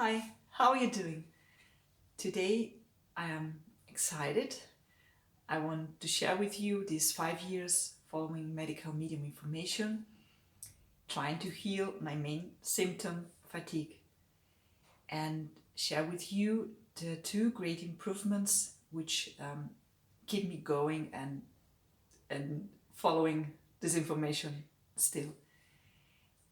Hi, how are you doing? Today I am excited. I want to share with you these 5 years following medical medium information, trying to heal my main symptom, fatigue, and share with you the two great improvements which keep me going and following this information still.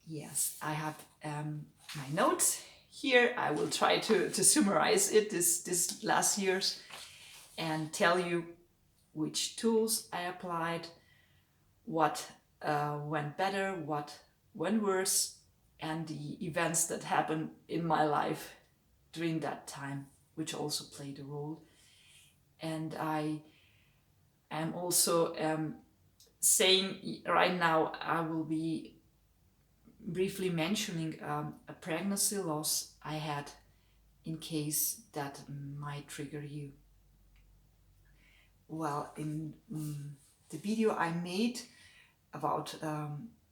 Yes, I have my notes here. I will try to summarize it this last years and tell you which tools I applied, what went better, what went worse, and the events that happened in my life during that time, which also played a role. And I am also saying right now I will be briefly mentioning a pregnancy loss I had in case that might trigger you. Well, in the video I made about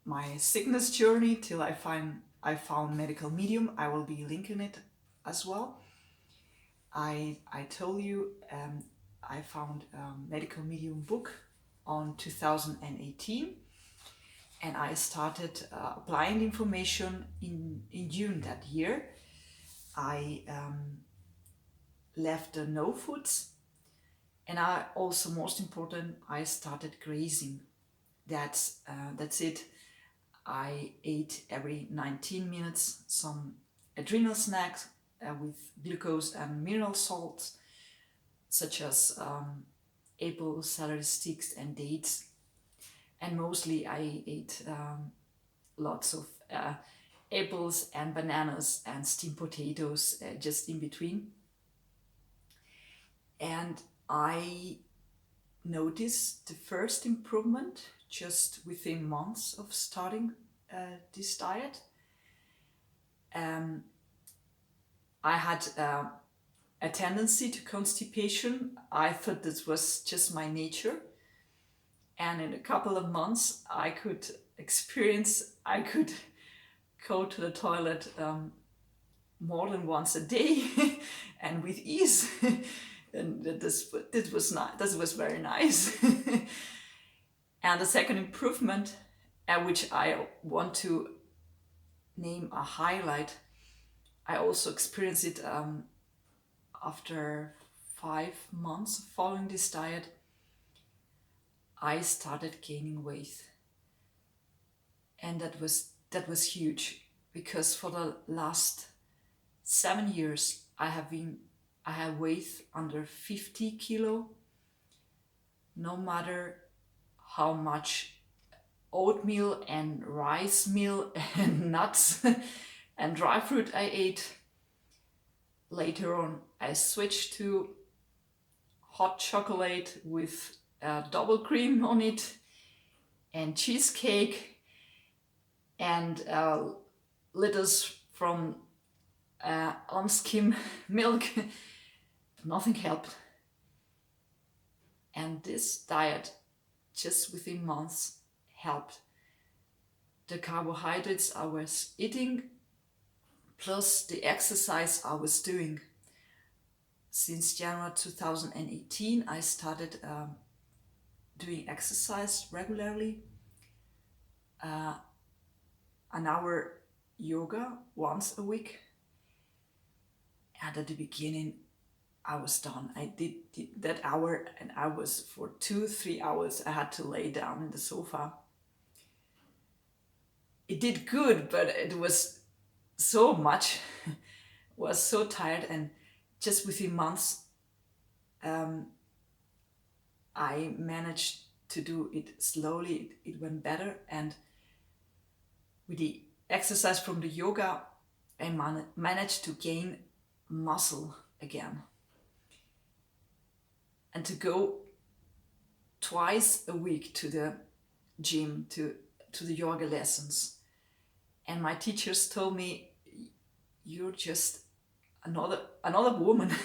my sickness journey till I found medical medium, I will be linking it as well. I told you I found a medical medium book on 2018, and I started applying the information in June that year. I left the no foods, and I also, most important, I started grazing. That's it. I ate every 19 minutes some adrenal snacks with glucose and mineral salts, such as apple, celery sticks, and dates. And mostly I ate lots of apples and bananas and steamed potatoes just in between. And I noticed the first improvement just within months of starting this diet. I had a tendency to constipation. I thought this was just my nature. And in a couple of months, I could go to the toilet more than once a day and with ease. And this was very nice. And the second improvement, which I want to name a highlight, I also experienced it after 5 months following this diet. I started gaining weight, and that was huge, because for the last 7 years I have weighed under 50 kilo, no matter how much oatmeal and rice meal and nuts and dry fruit I ate. Later on, I switched to hot chocolate with double cream on it, and cheesecake, and liters from unskim milk. Nothing helped. And this diet, just within months, helped. The carbohydrates I was eating, plus the exercise I was doing. Since January 2018, I started doing exercise regularly. An hour yoga once a week. And at the beginning, I was done. I did that hour, and I was, for 2-3 hours, I had to lay down in the sofa. It did good, but it was so much, was so tired, and just within months, I managed to do it slowly. It went better, and with the exercise from the yoga, I managed to gain muscle again, and to go twice a week to the gym, to the yoga lessons. And my teachers told me, you're just another woman.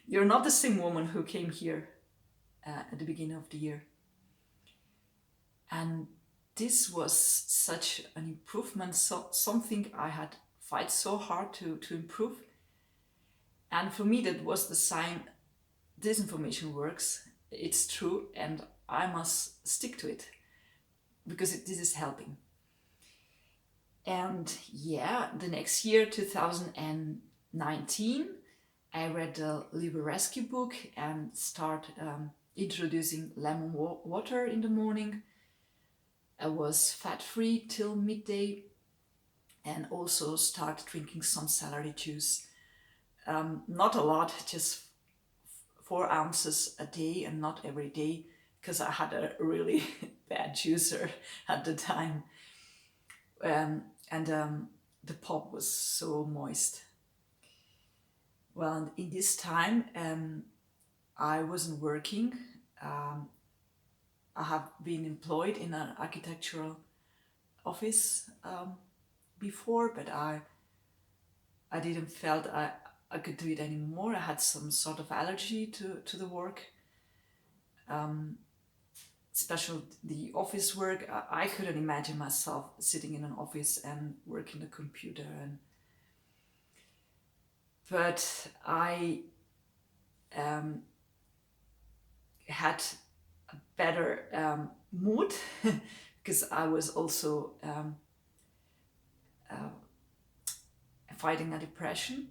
You're not the same woman who came here at the beginning of the year. And this was such an improvement, something I had fight so hard to improve. And for me, that was the sign this information works, it's true, and I must stick to it because this is helping. And yeah, the next year, 2019, I read the Liver Rescue book and start introducing lemon water in the morning. I was fat-free till midday and also start drinking some celery juice. Not a lot, just 4 ounces a day and not every day, because I had a really bad juicer at the time. And the pop was so moist. Well, in this time, I wasn't working. I have been employed in an architectural office before, but I didn't felt I could do it anymore. I had some sort of allergy to the work, especially the office work. I couldn't imagine myself sitting in an office and working the computer. But I had a better mood because I was also fighting a depression.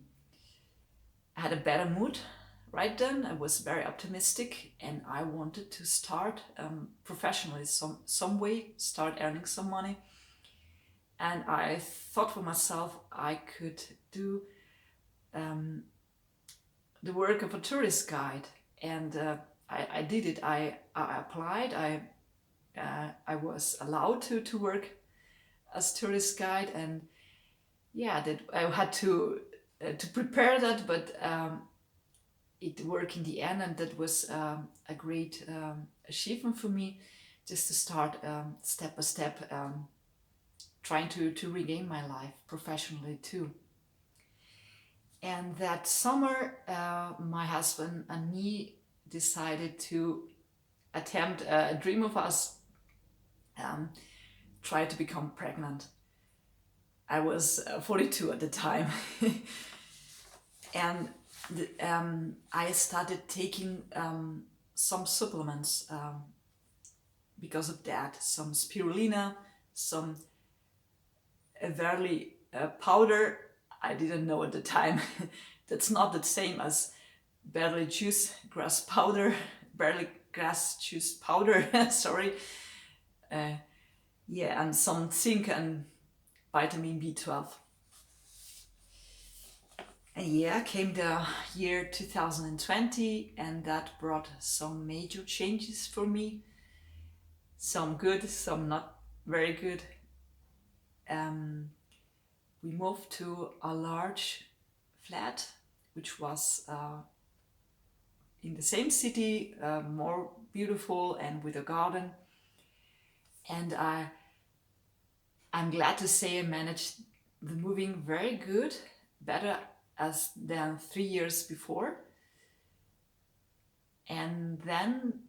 I had a better mood right then. I was very optimistic and I wanted to start professionally some way, start earning some money. And I thought for myself I could do the work of a tourist guide. And I did it. I applied. I was allowed to work as tourist guide, and yeah, that I had to prepare that, but it worked in the end, and that was a great achievement for me, just to start step by step, trying to regain my life professionally too. And that summer, my husband and me decided to attempt a dream of us, try to become pregnant. I was 42 at the time. And I started taking some supplements because of that. Some spirulina, some barley powder. I didn't know at the time. That's not the same as barley grass juice powder. Sorry. Yeah, and some zinc and vitamin B12. And yeah, came the year 2020, and that brought some major changes for me. Some good, some not very good. We moved to a large flat, which was in the same city, more beautiful and with a garden. And I'm glad to say I managed the moving very good, better than 3 years before. And then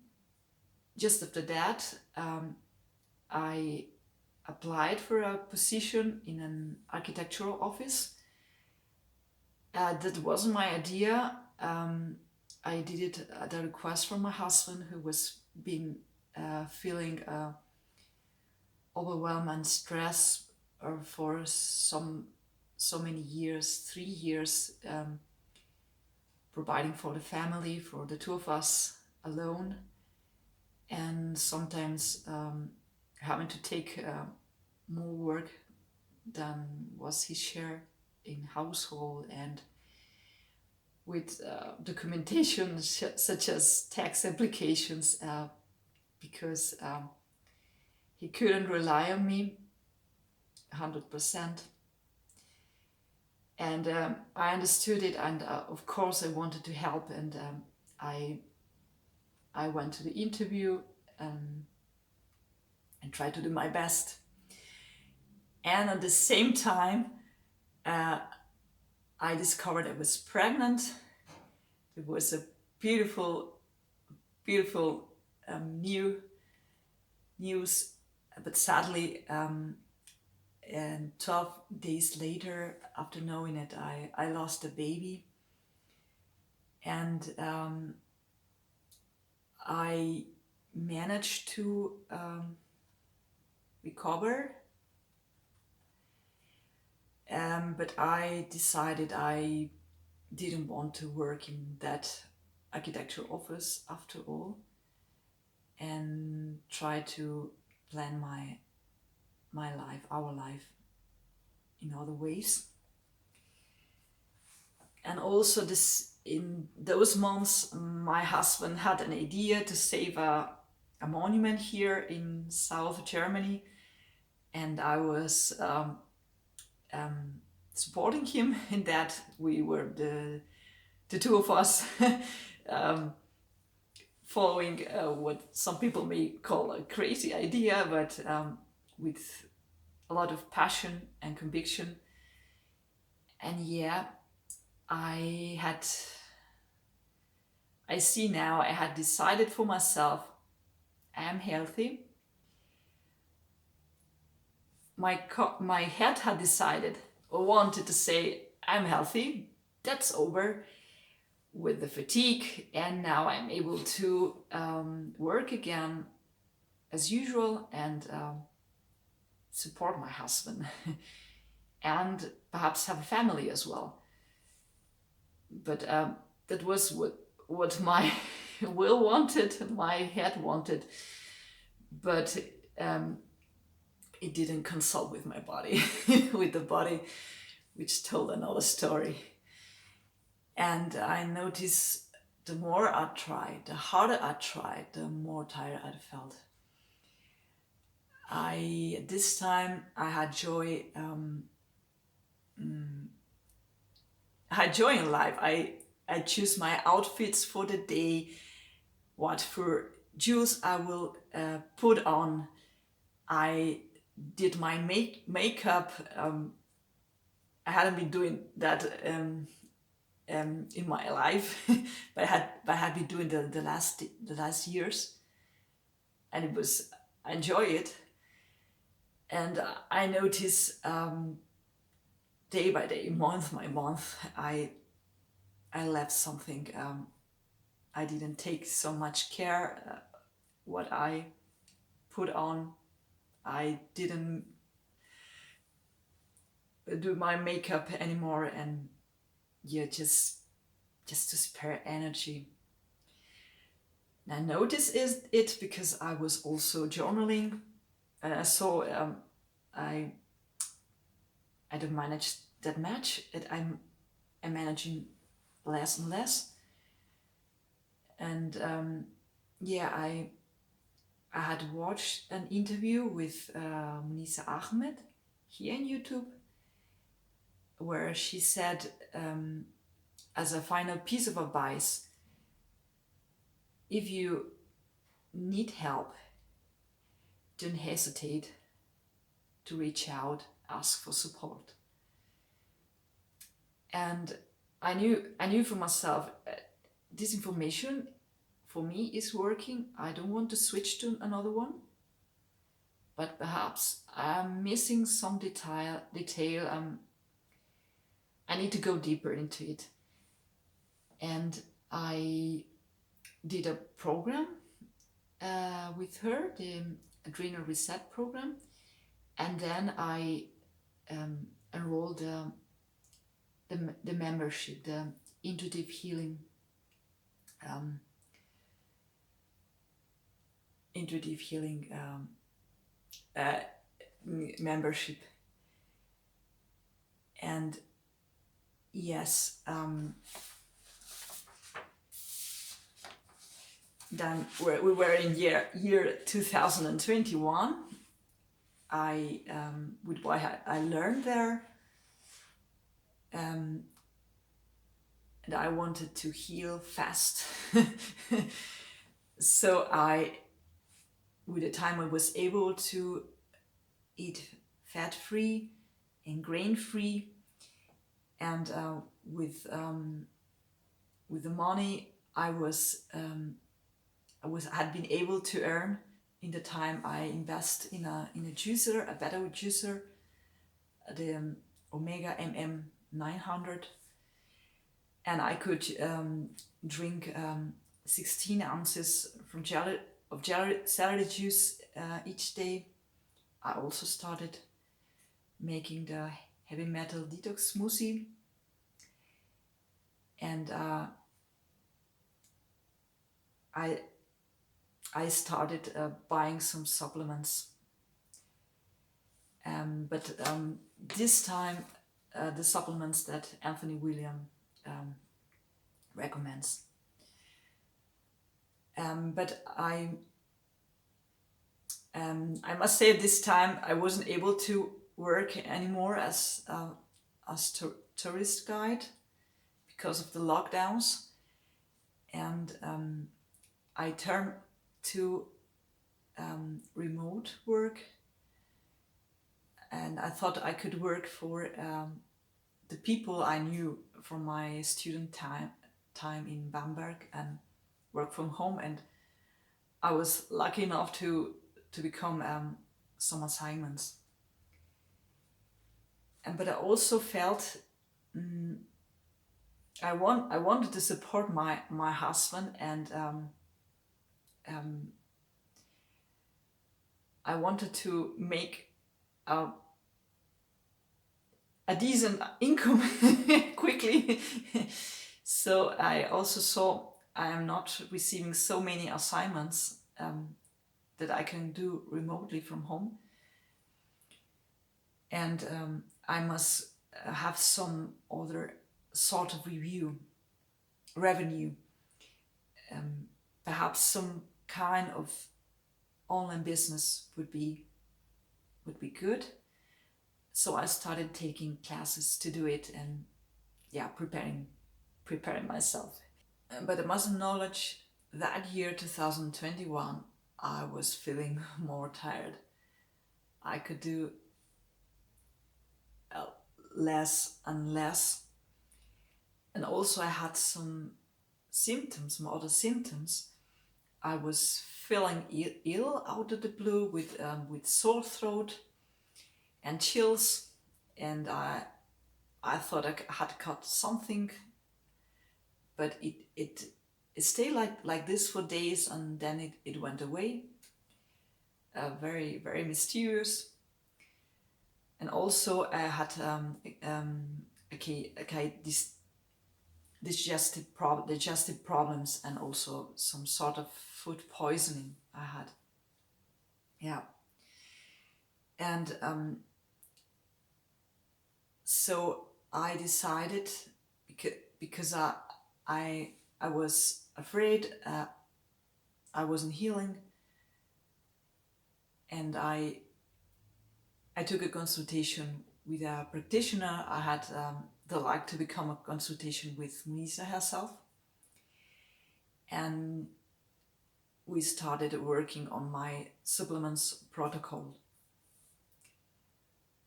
just after that, I applied for a position in an architectural office. That wasn't my idea. I did it at a request from my husband, who was feeling overwhelmed and stress for so many years, 3 years, providing for the family, for the two of us alone, and sometimes having to take more work than was his share in household, and with documentation such as tax applications, because he couldn't rely on me 100%. And I understood it, and of course I wanted to help, and I went to the interview and tried to do my best. And at the same time, I discovered I was pregnant. It was a beautiful, beautiful news, but sadly, and 12 days later, after knowing it, I lost a baby. and I managed to recover, but I decided I didn't want to work in that architectural office after all, and try to plan my life, our life, in other ways. And also in those months, my husband had an idea to save a monument here in South Germany, and I was supporting him in that. We were the two of us following what some people may call a crazy idea, but with a lot of passion and conviction. And yeah, I see now I had decided for myself, I am healthy. My head had decided or wanted to say, I'm healthy, that's over with the fatigue, and now I'm able to work again as usual and support my husband and perhaps have a family as well. But that was what my will wanted, my head wanted, but it didn't consult with my body, with the body, which told another story. And I noticed the more I tried, the harder I tried, the more tired I felt. This time I had joy. I had joy in life. I choose my outfits for the day, what for jewels I will put on. I did my makeup. I hadn't been doing that in my life, but I had been doing the last years, and I enjoy it. And I notice day by day, month by month, I left something. I didn't take so much care what I put on. I didn't do my makeup anymore, and yeah, just to spare energy. And I noticed it because I was also journaling, and I saw I don't manage that much. I'm managing less and less, and yeah, I had watched an interview with Munisa Ahmed here on YouTube, where she said, as a final piece of advice, if you need help, don't hesitate to reach out, ask for support. And I knew for myself, this information for me is working. I don't want to switch to another one, but perhaps I'm missing some detail. I need to go deeper into it. And I did a program with her, the Adrenal Reset program, and then I enrolled the membership, the Intuitive Healing membership. And yes, then we were in year 2021. With what I learned there, and I wanted to heal fast. So with the time I was able to eat fat-free and grain-free, and with the money I had been able to earn in the time I invest in a juicer, a better juicer, the Omega MM 900, and I could drink 16 ounces of celery juice each day. I also started making the heavy metal detox smoothie, and I started buying some supplements. But this time, the supplements that Anthony William recommends. But I must say, this time I wasn't able to work anymore as tourist guide because of the lockdowns, and I turned to remote work, and I thought I could work for the people I knew from my student time in Bamberg and work from home. And I was lucky enough to become some assignments. But I also felt I wanted to support my husband, and I wanted to make a decent income quickly. So I also saw I am not receiving so many assignments that I can do remotely from home, and I must have some other sort of revenue, perhaps some kind of online business would be good. So I started taking classes to do it, and preparing myself. But I must acknowledge that year 2021 I was feeling more tired. I could do less and less, and also I had some other symptoms. I was feeling ill out of the blue with sore throat and chills, and I thought I had caught something, but it stayed like this for days, and then it went away. Very, very mysterious. And also I had digestive problems, and also some sort of food poisoning I had. Yeah. And so I decided, because I was afraid I wasn't healing, and I took a consultation with a practitioner. I had the luck to become a consultation with Munisa herself, and we started working on my supplements protocol.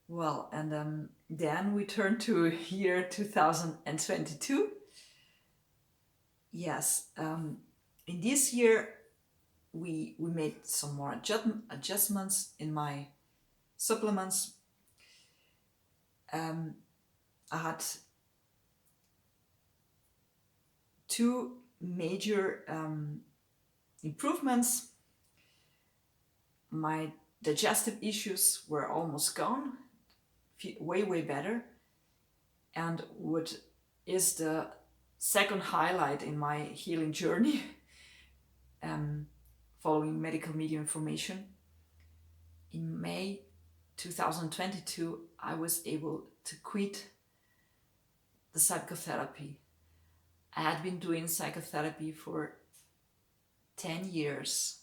Well, and then we turned to year 2022. Yes, in this year we made some more adjustments in my supplements. I had two major improvements. My digestive issues were almost gone, way better. And what is the second highlight in my healing journey, following medical media information, in May 2022 I was able to quit the psychotherapy. I had been doing psychotherapy for 10 years.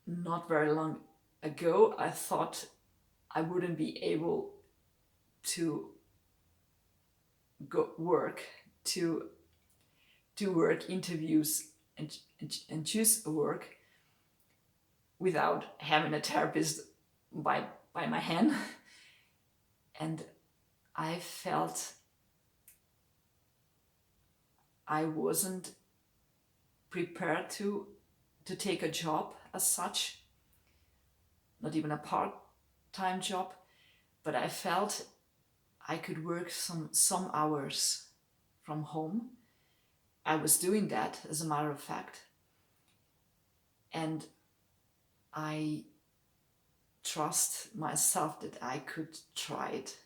Not very long ago, I thought I wouldn't be able to go work, to do work interviews and choose a work without having a therapist by my hand. And I felt I wasn't prepared to take a job as such, not even a part-time job, but I felt I could work some hours from home. I was doing that, as a matter of fact, and I trust myself that I could try it,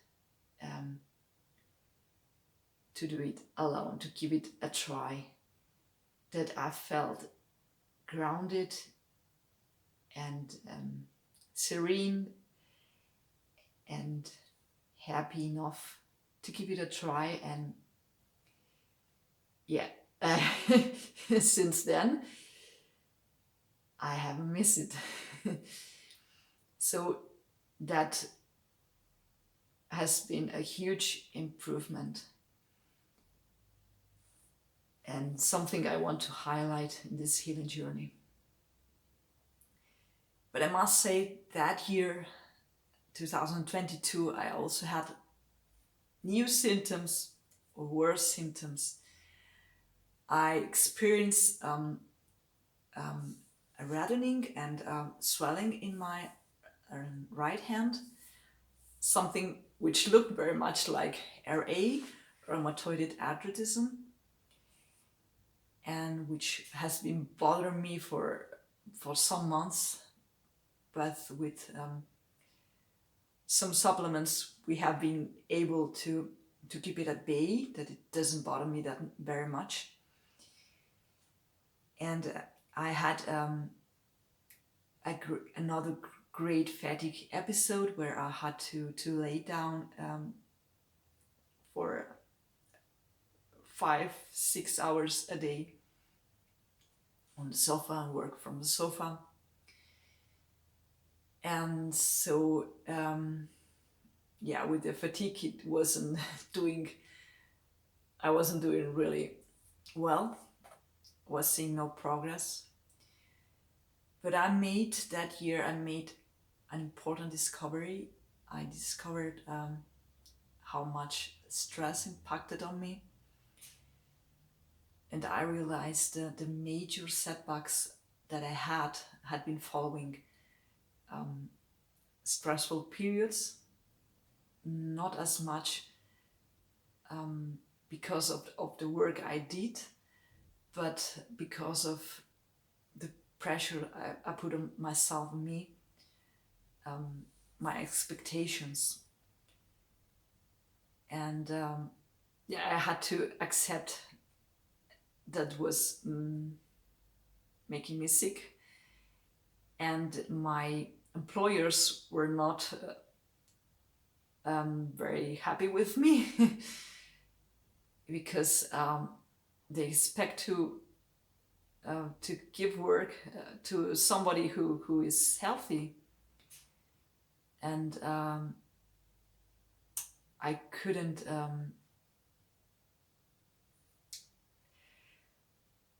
to do it alone, to give it a try, that I felt grounded and serene and happy enough to give it a try. And yeah, since then I haven't missed it. So that has been a huge improvement, and something I want to highlight in this healing journey. But I must say that year, 2022, I also had new symptoms or worse symptoms. I experienced a reddening and swelling in my right hand, something which looked very much like RA, rheumatoid arthritism, and which has been bothering me for some months. But with some supplements, we have been able to keep it at bay, that it doesn't bother me that very much. And I had another great fatigue episode where I had to lay down for 5-6 hours a day on the sofa and work from the sofa. And so with the fatigue, it wasn't I wasn't doing really well, was seeing no progress. But that year I made an important discovery. I discovered how much stress impacted on me. And I realized the major setbacks that I had been following stressful periods, not as much because of the work I did, but because of the pressure I put on myself and me, my expectations. And I had to accept that was making me sick, and my employers were not very happy with me because they expect to give work to somebody who is healthy, and I couldn't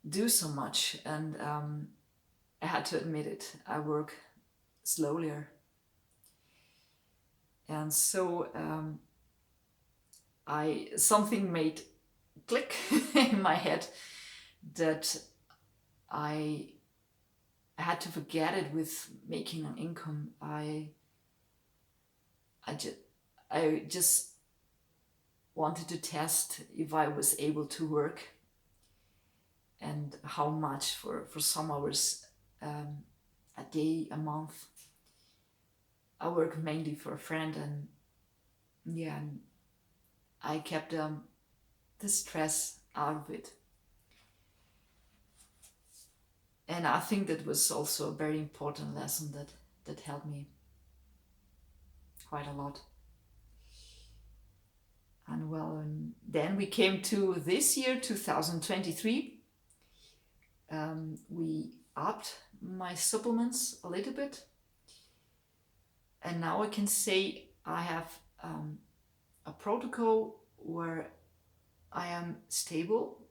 do so much, and I had to admit it. I work slower, and so something made click in my head that I had to forget it with making an income. I just wanted to test if I was able to work, and how much for some hours a day, a month. I work mainly for a friend, and and I kept the stress out of it. And I think that was also a very important lesson that helped me quite a lot. And then we came to this year, 2023. We upped my supplements a little bit, and now I can say I have a protocol where I am stable,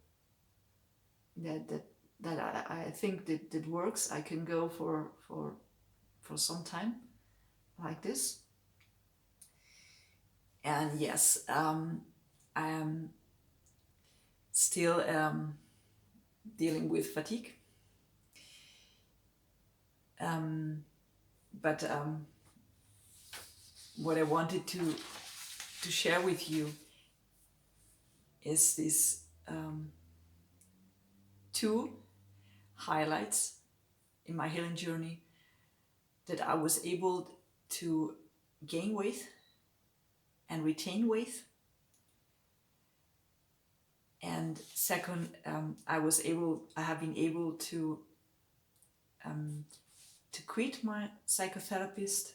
that I think that works. I can go for some time like this. And yes, I am still dealing with fatigue, but what I wanted to to share with you is these two highlights in my healing journey: that I was able to gain weight and retain weight, and second, I have been able to quit my psychotherapist,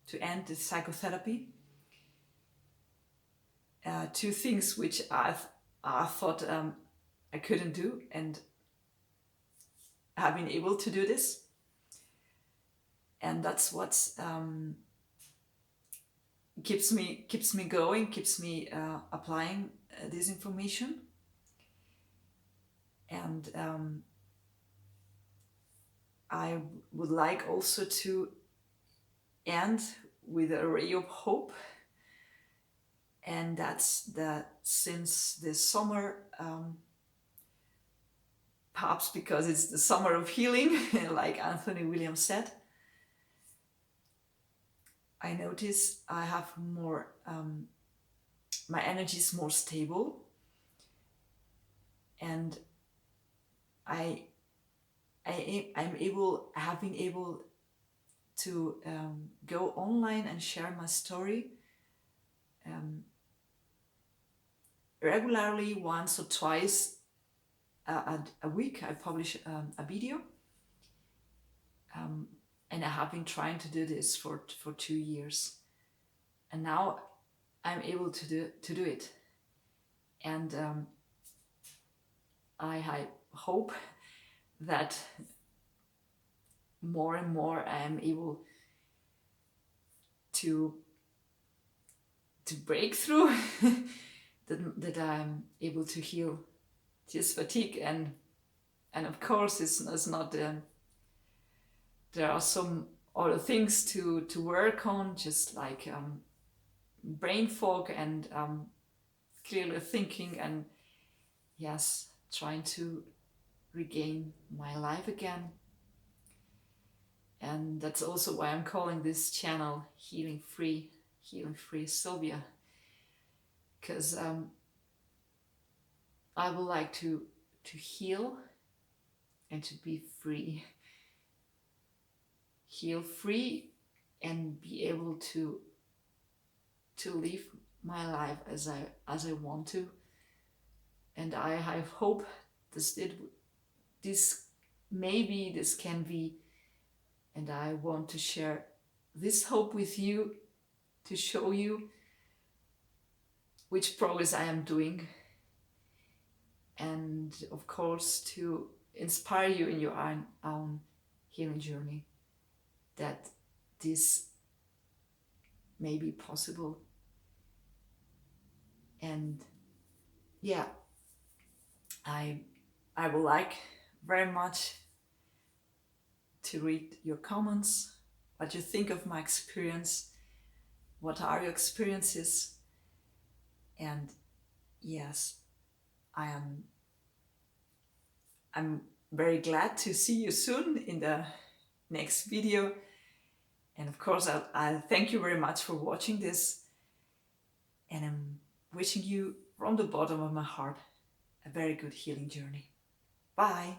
to end the psychotherapy. Two things which I thought I couldn't do, and I have been able to do this. And that's what keeps me going, keeps me applying this information. And I would like also to end with a ray of hope, and that's that since this summer, perhaps because it's the summer of healing, like Anthony Williams said, I notice I have more, my energy is more stable, and I have been able to go online and share my story regularly, once or twice a week. I publish a video, and I have been trying to do this for 2 years, and now I'm able to do it. And I hope that more and more I am able to break through, that I'm able to heal this fatigue, and of course it's not there are some other things to work on, just like brain fog and clearly thinking, and yes, trying to regain my life again. And that's also why I'm calling this channel Healing Free Sylvia, because I would like to heal and to be free. Heal free and be able to live my life as I want to. And I have hope this can be, and I want to share this hope with you, to show you which progress I am doing, and of course to inspire you in your own healing journey, that this may be possible. And yeah, I would like very much to read your comments, what you think of my experience, what are your experiences. And yes, I'm very glad to see you soon in the next video. And of course, I thank you very much for watching this, and I'm wishing you from the bottom of my heart a very good healing journey. Bye.